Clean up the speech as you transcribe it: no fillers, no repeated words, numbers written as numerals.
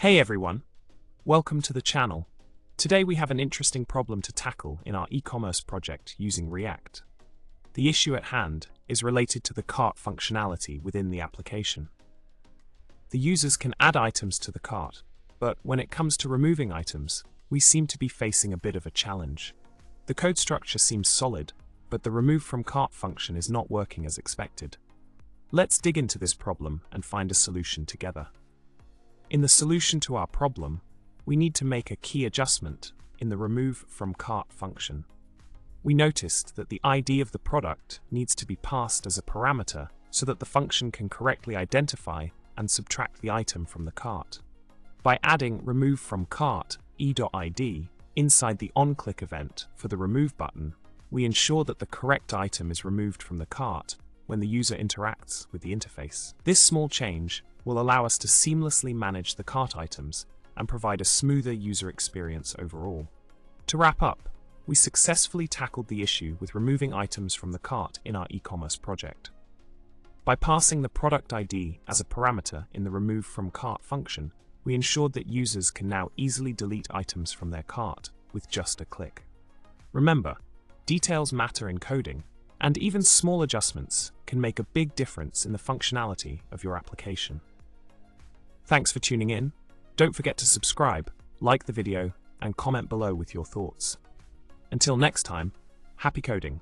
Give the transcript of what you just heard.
Hey everyone, welcome to the channel. Today we have an interesting problem to tackle in our e-commerce project using React. The issue at hand is related to the cart functionality within the application. The users can add items to the cart, but when it comes to removing items, we seem to be facing a bit of a challenge. The code structure seems solid, but the removeFromCart function is not working as expected. Let's dig into this problem and find a solution together. In the solution to our problem, we need to make a key adjustment in the removeFromCart function. We noticed that the ID of the product needs to be passed as a parameter so that the function can correctly identify and subtract the item from the cart. By adding removeFromCart e.id inside the onClick event for the remove button, we ensure that the correct item is removed from the cart when the user interacts with the interface. This small change will allow us to seamlessly manage the cart items and provide a smoother user experience overall. To wrap up, we successfully tackled the issue with removing items from the cart in our e-commerce project. By passing the product ID as a parameter in the removeFromCart function, we ensured that users can now easily delete items from their cart with just a click. Remember, details matter in coding, and even small adjustments can make a big difference in the functionality of your application. Thanks for tuning in. Don't forget to subscribe, like the video, and comment below with your thoughts. Until next time, happy coding.